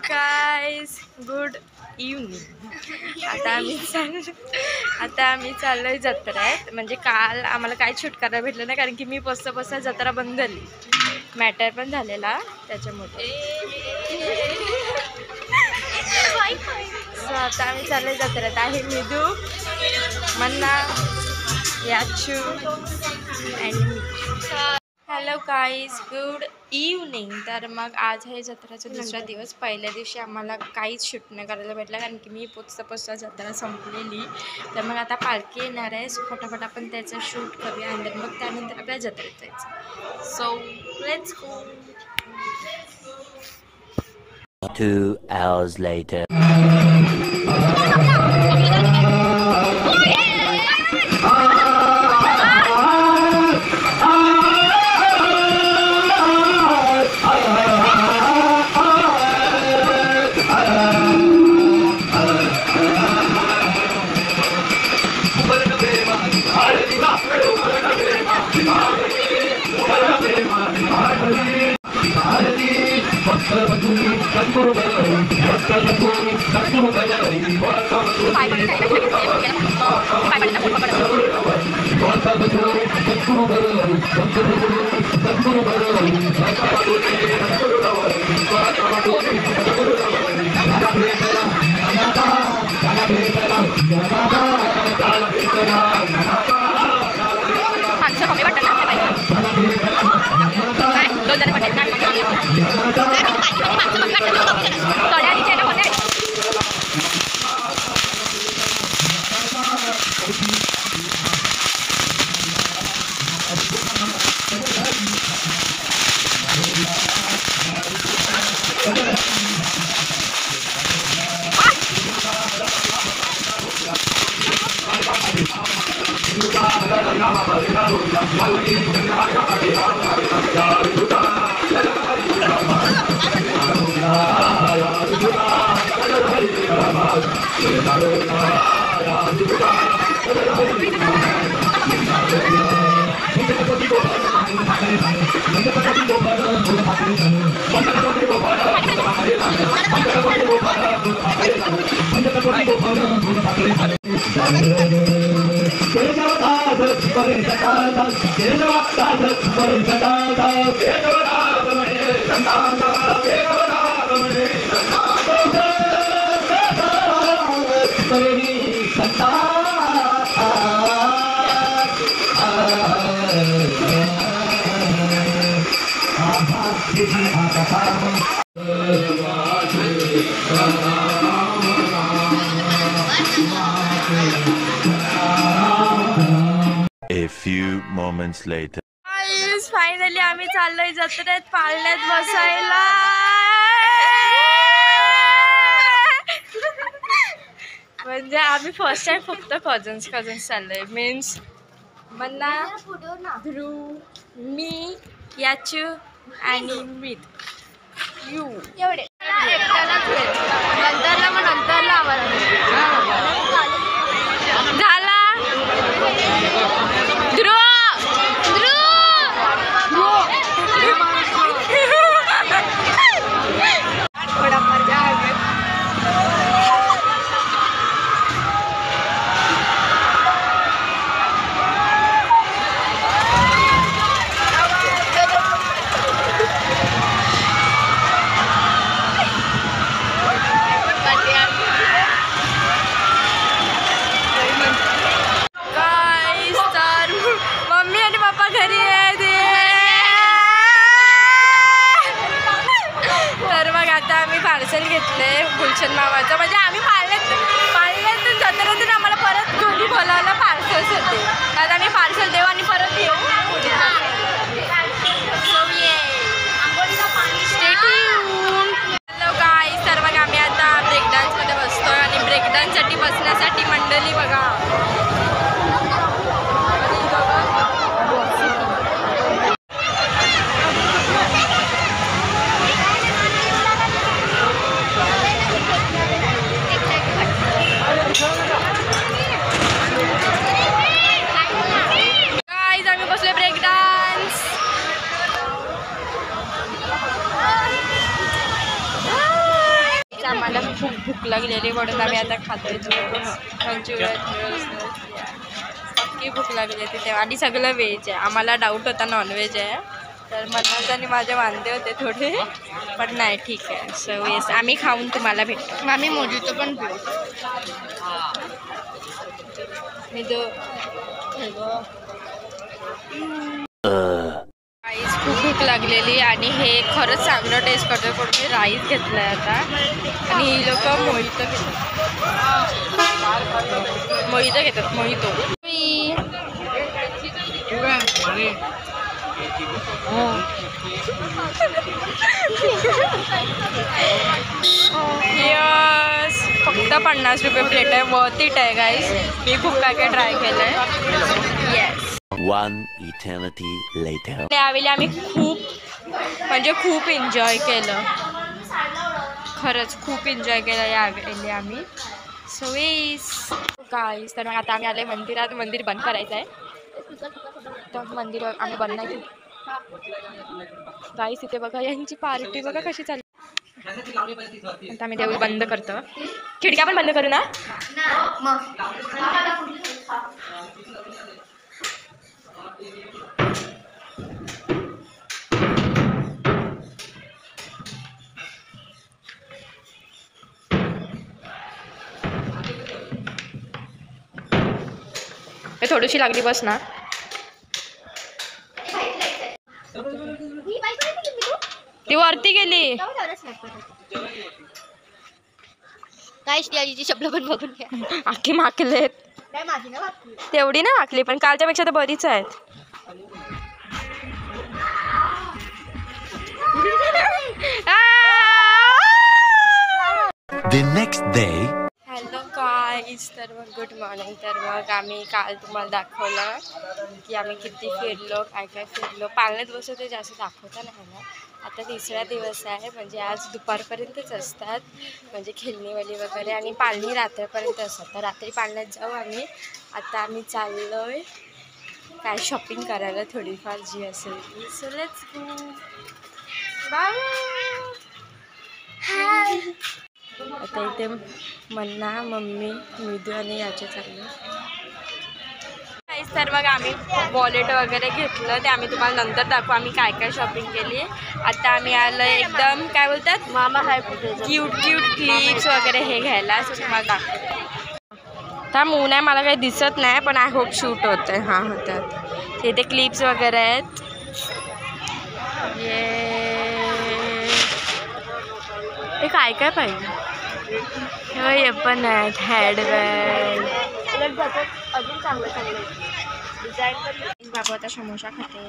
Guys good evening. आता आम्ही चाललोय जत्रेत. म्हणजे काल आम्हाला काही शूट करायला भेटलं नाही कारण की मी बसता जत्रा बंद झाली, मॅटर पण झालेला त्याच्यामुळे. सो आता आम्ही चाललोय जत्रेत. आहे मिदू, मन्ना, याचू आणि मी. Hello guys good evening. तर मग आज आहे जत्राचा दुसरा दिवस. पहिल्या दिवशी आम्हाला काहीच शूट नाही करायला भेटलं कारण की मी पोचता जत्रा संपलेली. तर मग आता पालखी येणार आहे, सो फटाफट आपण त्याचं शूट करूया आणि मग त्यानंतर आपल्या जत्रेत जायचं. So let's go. 2 hours later. A few moments later. Finally आम्ही चाललोय जत्रेत पाळण्यात बसायला. म्हणजे आम्ही फर्स्ट टाइम फक्त कझन्स चाललोय. मीन्स मन्ना, ध्रुव, मी, याचू आणि मीत. यू एवढे नंतरला झाला. ध्रुव पार्सल घेतले गुलशन मामाचं. म्हणजे आम्ही पाळण्यातून जत्रेतून आम्हाला परत घरी बोलावलं पार्सलसाठी. आता आम्ही पार्सल देऊ आणि परत येऊ. Hello guys. तर मग आम्ही आता ब्रेक डान्समध्ये बसतोय आणि ब्रेक डान्ससाठी बसण्यासाठी मंडळी बघा. आम्हाला खूप भूक लागलेली म्हणून आम्ही आता खातोय मंचुरियन नक्की भूक लागली तिथे आणि सगळं व्हेज आहे. आम्हाला डाऊट होता नॉनव्हेज आहे तर मनात आणि माझे वांदे होते थोडे पण नाही ठीक आहे. सो येस आम्ही खाऊन तुम्हाला भेटतो. आम्ही मोजितो पण पिऊ. मी तो राईस खूप भूक लागलेली आणि हे खरंच चांगलं टेस्ट करतोय पण मी राईस घेतलाय आता आणि ही लोक मोहितो घेतात मोहितो. यस फक्त 50 रुपये प्लेट आहे. वर्थ इट आहे गाईस. मी खूप काय काय ट्राय केलंय. येस. One eternity later. त्यावेळी आम्ही खूप एन्जॉय केलं. खरंच खूप एन्जॉय केलं यावेळी आम्ही. सो येस गाईस तर मग आता आम्ही आले मंदिरात. मंदिर बंद करायचं आहे तर मंदिर आम्ही बंद नाही केलं. गाईस इथे बघा यांची पार्टी बघा कशी चालली. आता आम्ही देऊळ बंद करतो. खिडक्या पण बंद करू ना. थोडीशी लागली बस ना. ती वरती गेली. काय आजीची चपलं पण बघून घ्या. आखी माकलेत. तेवढी ना माकली पण कालच्या पेक्षा तर बरीच आहेत. The next day. Hello guys तर मग गुड मॉर्निंग. तर मग आम्ही काल तुम्हाला दाखवलं की आम्ही किती फिरलो काय काय फिरलो. पाळण्यात बसतो ते जास्त दाखवता नाही ना. आता तिसरा दिवस आहे म्हणजे आज दुपारपर्यंतच असतात म्हणजे खेळणीवाली वगैरे आणि पाळणी रात्रीपर्यंत असतात. तर रात्री पाळण्यात जाऊ आम्ही. आता आम्ही चाललो आहे काय शॉपिंग करायला थोडीफार जी असेल ती. So let's go. बाय. आता इथे मन्ना मम्मी मिदू आणि याचे चाललं. तर मग आम्ही वॉलेट वगैरे घेतलं ते आम्ही तुम्हाला नंतर दाखवू आम्ही काय काय शॉपिंग केली. आता आम्ही आलं एकदम काय बोलतात मामा हाय क्यूट क्लिप्स वगैरे हे घ्यायला. असं तुम्हाला दाखवतो. त्या मून आहे मला काही दिसत नाही पण आय होप शूट होतं. हां होतात. इथे क्लिप्स वगैरे आहेत. हे काय काय पाहिजे हे पण आहेत. हॅडबॅग अजून चांगलं डिझाईन पण. बाबू आता समोसा खाते.